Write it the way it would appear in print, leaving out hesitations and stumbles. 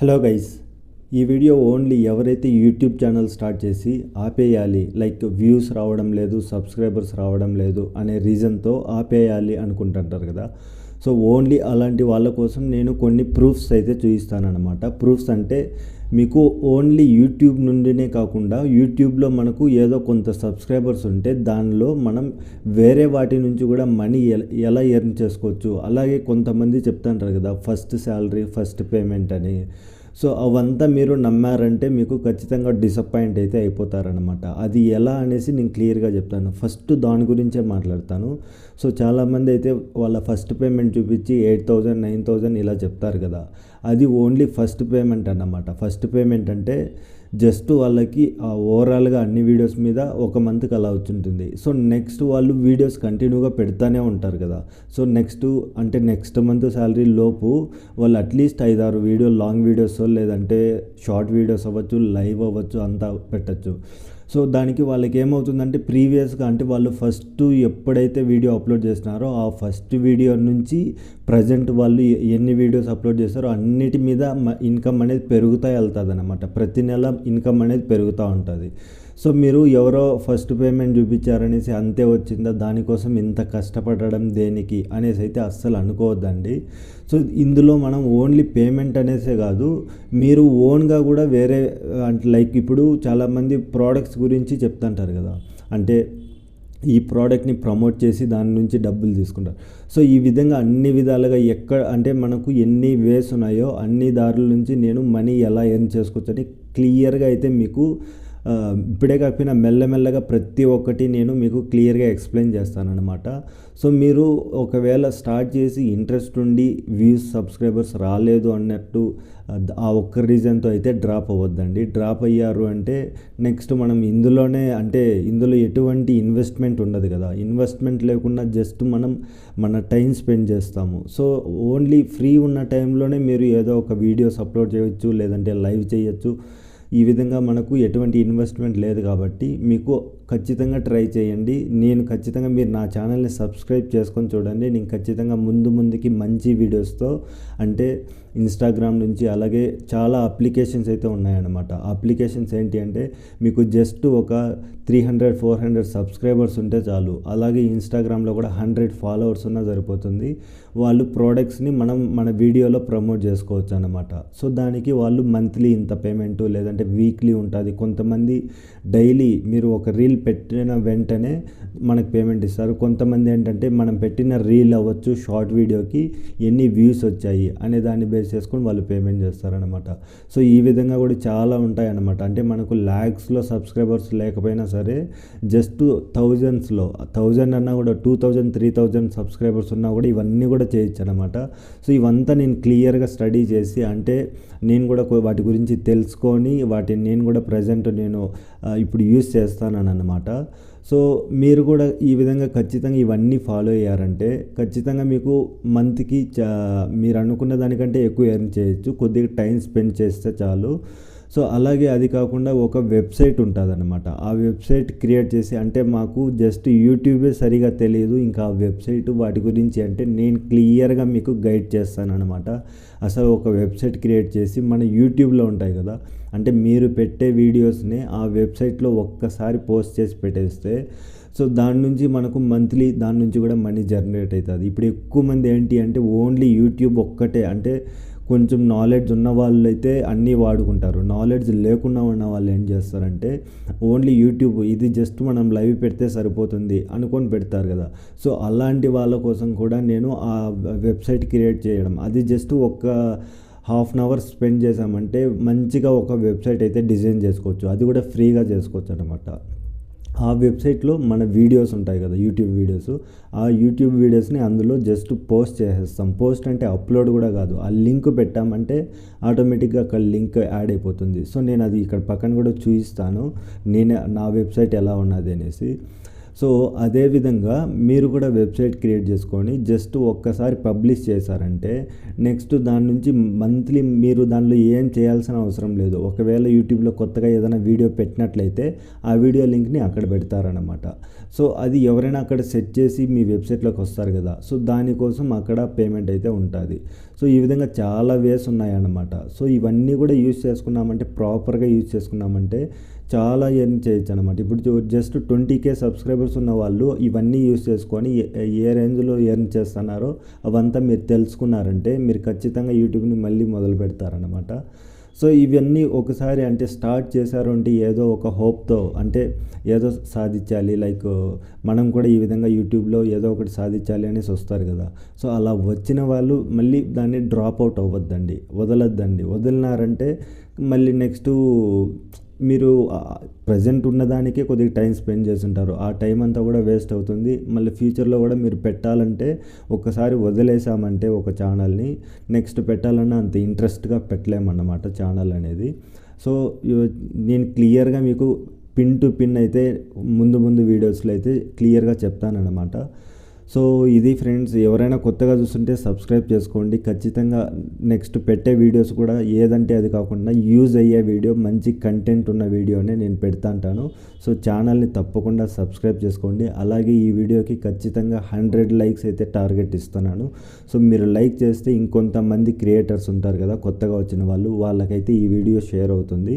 Hello guys, ఈ video only ఎవరైతే YouTube channel start చేసి ఆపేయాలి, లైక్ వ్యూస్ రావడం లేదు, సబ్స్క్రైబర్స్ రావడం లేదు అనే రీజన్తో ఆపేయాలి అనుకుంటుంటారు కదా. సో ఓన్లీ అలాంటి వాళ్ళ కోసం నేను కొన్ని ప్రూఫ్స్ అయితే చూపిస్తానన్నమాట. ప్రూఫ్స్ అంటే మీకు ఓన్లీ యూట్యూబ్ నుండినే కాకుండా యూట్యూబ్లో మనకు ఏదో కొంత సబ్స్క్రైబర్స్ ఉంటే దానిలో మనం వేరే వాటి నుంచి కూడా మనీ ఎలా ఎర్న్ చేసుకోవచ్చు. అలాగే కొంతమంది చెప్తుంటారు కదా, ఫస్ట్ శాలరీ ఫస్ట్ పేమెంట్ అని. సో అవంతా మీరు నమ్మారంటే మీకు ఖచ్చితంగా డిసప్పాయింట్ అయితే అయిపోతారనమాట. అది ఎలా అనేసి నేను క్లియర్గా చెప్తాను. ఫస్ట్ దాని గురించే మాట్లాడతాను. సో చాలామంది అయితే వాళ్ళ ఫస్ట్ పేమెంట్ చూపించి 8,000 9,000 ఇలా చెప్తారు కదా. అది ఓన్లీ ఫస్ట్ పేమెంట్ అన్నమాట. ఫస్ట్ పేమెంట్ అంటే జస్ట్ వాళ్ళకి ఓవరాల్గా అన్ని వీడియోస్ మీద ఒక మంత్కి అలా వచ్చుంటుంది. సో నెక్స్ట్ వాళ్ళు వీడియోస్ కంటిన్యూగా పెడతానే ఉంటారు కదా. సో నెక్స్ట్ మంత్ శాలరీ లోపు వాళ్ళు అట్లీస్ట్ 5-6 వీడియో లాంగ్ వీడియోస్ లేదంటే షార్ట్ వీడియోస్ అవ్వచ్చు, లైవ్ అవ్వచ్చు, అంతా పెట్టచ్చు. సో దానికి వాళ్ళకి ఏమవుతుందంటే ప్రీవియస్గా అంటే వాళ్ళు ఫస్ట్ ఎప్పుడైతే వీడియో అప్లోడ్ చేసినారో ఆ ఫస్ట్ వీడియో నుంచి ప్రజెంట్ వాళ్ళు ఎన్ని వీడియోస్ అప్లోడ్ చేస్తారో అన్నిటి మీద ఇన్కమ్ అనేది పెరుగుతూ వెళ్తుంది అనమాట. ప్రతి నెల ఇన్కమ్ అనేది పెరుగుతూ ఉంటుంది. సో మీరు ఎవరో ఫస్ట్ పేమెంట్ చూపించారనేసి అంతే వచ్చిందా, దానికోసం ఇంత కష్టపడడం దేనికి అనేసి అయితే అస్సలు అనుకోవద్దండి. సో ఇందులో మనం ఓన్లీ పేమెంట్ అనేసే కాదు, మీరు ఓన్గా కూడా వేరే అంటే లైక్ ఇప్పుడు చాలామంది ప్రోడక్ట్స్ గురించి చెప్తుంటారు కదా. అంటే ఈ ప్రోడక్ట్ని ప్రమోట్ చేసి దాని నుంచి డబ్బులు తీసుకుంటారు. సో ఈ విధంగా అన్ని విధాలుగా అంటే మనకు ఎన్ని వేస్ ఉన్నాయో అన్ని దారుల నుంచి నేను మనీ ఎలా ఎర్న్ చేసుకోవచ్చు అని క్లియర్గా అయితే మీకు ఇప్పుడే కాకపోయినా మెల్లమెల్లగా ప్రతి ఒక్కటి నేను మీకు క్లియర్గా ఎక్స్ప్లెయిన్ చేస్తానన్నమాట. సో మీరు ఒకవేళ స్టార్ట్ చేసి ఇంట్రెస్ట్ ఉండి వ్యూస్ సబ్స్క్రైబర్స్ రాలేదు అన్నట్టు ఆ ఒక్క రీజన్తో అయితే డ్రాప్ అవ్వద్దండి. డ్రాప్ అయ్యారు అంటే నెక్స్ట్ మనం ఇందులో ఎటువంటి ఇన్వెస్ట్మెంట్ ఉండదు కదా. ఇన్వెస్ట్మెంట్ లేకుండా జస్ట్ మనం మన టైం స్పెండ్ చేస్తాము. సో ఓన్లీ ఫ్రీ ఉన్న టైంలోనే మీరు ఏదో ఒక వీడియోస్ అప్లోడ్ చేయొచ్చు, లేదంటే లైవ్ చేయొచ్చు. ఈ విధంగా మనకు ఎటువంటి ఇన్వెస్ట్మెంట్ లేదు కాబట్టి మీకు ఖచ్చితంగా ట్రై చేయండి. నేను ఖచ్చితంగా మీరు నా ఛానల్ని సబ్స్క్రైబ్ చేసుకొని చూడండి. నేను ఖచ్చితంగా ముందుకి మంచి వీడియోస్తో అంటే ఇన్స్టాగ్రామ్ నుంచి అలాగే చాలా అప్లికేషన్స్ అయితే ఉన్నాయన్నమాట. అప్లికేషన్స్ ఏంటి అంటే మీకు జస్ట్ ఒక 300-400 సబ్స్క్రైబర్స్ ఉంటే చాలు. అలాగే ఇన్స్టాగ్రామ్లో కూడా 100 ఫాలోవర్స్ ఉన్నా సరిపోతుంది. వాళ్ళు ప్రోడక్ట్స్ని మన వీడియోలో ప్రమోట్ చేసుకోవచ్చు అన్నమాట. సో దానికి వాళ్ళు మంత్లీ ఇంత పేమెంటు లేదంటే వీక్లీ ఉంటుంది. కొంతమంది డైలీ మీరు ఒక రీల్ పెట్టిన వెంటనే మనకు పేమెంట్ ఇస్తారు. కొంతమంది ఏంటంటే మనం పెట్టిన రీల్ అవ్వచ్చు, షార్ట్ వీడియోకి ఎన్ని వ్యూస్ వచ్చాయి అనే దాన్ని బేస్ చేసుకొని వాళ్ళు పేమెంట్ చేస్తారనమాట. సో ఈ విధంగా కూడా చాలా ఉంటాయి అన్నమాట. అంటే మనకు ల్యాక్స్లో సబ్స్క్రైబర్స్ లేకపోయినా సరే జస్ట్ థౌజండ్స్లో 1000 అన్నా కూడా 2000 3000 సబ్స్క్రైబర్స్ ఉన్నా కూడా ఇవన్నీ కూడా చేయొచ్చు అనమాట. సో ఇవంతా నేను క్లియర్గా స్టడీ చేసి అంటే నేను కూడా వాటి గురించి తెలుసుకొని వాటిని నేను కూడా ప్రజెంట్ నేను ఇప్పుడు యూస్ చేస్తానని అన్నమాట. సో మీరు కూడా ఈ విధంగా ఖచ్చితంగా ఇవన్నీ ఫాలో అయ్యారంటే ఖచ్చితంగా మీకు మంత్కి మీరు అనుకున్న దానికంటే ఎక్కువ ఎర్న్ చేయొచ్చు, కొద్దిగా టైం స్పెండ్ చేస్తే చాలు. సో అలాగే అది కాకుండా ఒక వెబ్సైట్ ఉంటుంది అన్నమాట. ఆ వెబ్సైట్ క్రియేట్ చేసి అంటే మాకు జస్ట్ యూట్యూబే సరిగా తెలియదు, ఇంకా ఆ వెబ్సైట్ వాటి గురించి అంటే నేను క్లియర్గా మీకు గైడ్ చేస్తాను అనమాట. అసలు ఒక వెబ్సైట్ క్రియేట్ చేసి మన యూట్యూబ్లో ఉంటాయి కదా, అంటే మీరు పెట్టే వీడియోస్ని ఆ వెబ్సైట్లో ఒక్కసారి పోస్ట్ చేసి పెట్టేస్తే సో దాని నుంచి మనకు మంత్లీ దాని నుంచి కూడా మనీ జనరేట్ అవుతుంది. ఇప్పుడు ఎక్కువ మంది ఏంటి అంటే ఓన్లీ యూట్యూబ్ ఒక్కటే అంటే కొంచెం నాలెడ్జ్ ఉన్న వాళ్ళు అయితే అన్నీ వాడుకుంటారు. నాలెడ్జ్ లేకుండా ఉన్న వాళ్ళు ఏం చేస్తారంటే ఓన్లీ యూట్యూబ్ ఇది జస్ట్ మనం లైవ్ పెడితే సరిపోతుంది అనుకొని పెడతారు కదా. సో అలాంటి వాళ్ళ కోసం కూడా నేను ఆ వెబ్సైట్ క్రియేట్ చేయడం, అది జస్ట్ ఒక ½ an hour స్పెండ్ చేసామంటే మంచిగా ఒక వెబ్సైట్ అయితే డిజైన్ చేసుకోవచ్చు. అది కూడా ఫ్రీగా చేసుకోవచ్చు అనమాట. ఆ వెబ్సైట్లో మన వీడియోస్ ఉంటాయి కదా, యూట్యూబ్ వీడియోస్, ఆ యూట్యూబ్ వీడియోస్ని అందులో జస్ట్ పోస్ట్ చేసేస్తాం. పోస్ట్ అంటే అప్లోడ్ కూడా కాదు, ఆ లింక్ పెట్టామంటే ఆటోమేటిక్గా అక్కడ లింక్ యాడ్ అయిపోతుంది. సో నేను అది ఇక్కడ పక్కన కూడా చూపిస్తాను నా వెబ్సైట్ ఎలా ఉన్నది అనేసి. సో అదేవిధంగా మీరు కూడా వెబ్సైట్ క్రియేట్ చేసుకొని జస్ట్ ఒక్కసారి పబ్లిష్ చేశారంటే నెక్స్ట్ దాని నుంచి మంత్లీ మీరు దానిలో ఏం చేయాల్సిన అవసరం లేదు. ఒకవేళ యూట్యూబ్లో కొత్తగా ఏదైనా వీడియో పెట్టినట్లయితే ఆ వీడియో లింక్ని అక్కడ పెడతారనమాట. సో అది ఎవరైనా అక్కడ సెట్ చేసి మీ వెబ్సైట్లోకి వస్తారు కదా, సో దానికోసం అక్కడ పేమెంట్ అయితే ఉంటుంది. సో ఈ విధంగా చాలా వేస్ ఉన్నాయన్నమాట. సో ఇవన్నీ కూడా యూజ్ చేసుకున్నామంటే, ప్రాపర్గా యూజ్ చేసుకున్నామంటే చాలా ఎర్న్ చేయొచ్చు అనమాట. ఇప్పుడు జస్ట్ 20K సబ్స్క్రైబర్స్ ఉన్న వాళ్ళు ఇవన్నీ యూజ్ చేసుకొని ఏ రేంజ్లో ఎర్న్ చేస్తున్నారో అవంతా మీరు తెలుసుకున్నారంటే మీరు ఖచ్చితంగా యూట్యూబ్ని మళ్ళీ మొదలు పెడతారనమాట. సో ఇవన్నీ ఒకసారి అంటే స్టార్ట్ చేశారు అంటే ఏదో ఒక హోప్తో, అంటే ఏదో సాధించాలి, లైక్ మనం కూడా ఈ విధంగా యూట్యూబ్లో ఏదో ఒకటి సాధించాలి అనేసి వస్తారు కదా. సో అలా వచ్చిన వాళ్ళు మళ్ళీ దాన్ని డ్రాప్ అవుట్ అవ్వద్దండి, వదలొద్దండి. వదిలినారంటే మళ్ళీ నెక్స్ట్ మీరు ప్రజెంట్ ఉన్నదానికే కొద్దిగా టైం స్పెండ్ చేసి ఉంటారు, ఆ టైం అంతా కూడా వేస్ట్ అవుతుంది. మళ్ళీ ఫ్యూచర్లో కూడా మీరు పెట్టాలంటే ఒక్కసారి వదిలేసామంటే ఒక ఛానల్ని నెక్స్ట్ పెట్టాలన్నా అంత ఇంట్రెస్ట్గా పెట్టలేమన్నమాట ఛానల్ అనేది. సో నేను క్లియర్గా మీకు పిన్ టు పిన్ అయితే ముందు వీడియోస్లో అయితే క్లియర్గా చెప్తానన్నమాట. సో ఇది ఫ్రెండ్స్, ఎవరైనా కొత్తగా చూస్తుంటే సబ్స్క్రైబ్ చేసుకోండి. ఖచ్చితంగా నెక్స్ట్ పెట్టే వీడియోస్ కూడా ఏదంటే అది కాకుండా యూజ్ అయ్యే వీడియో, మంచి కంటెంట్ ఉన్న వీడియోనే నేను పెడతా ఉంటాను. సో ఛానల్ని తప్పకుండా సబ్స్క్రైబ్ చేసుకోండి. అలాగే ఈ వీడియోకి ఖచ్చితంగా 100 లైక్స్ అయితే టార్గెట్ ఇస్తున్నాను. సో మీరు లైక్ చేస్తే ఇంకొంతమంది క్రియేటర్స్ ఉంటారు కదా కొత్తగా వచ్చిన వాళ్ళు, వాళ్ళకైతే ఈ వీడియో షేర్ అవుతుంది.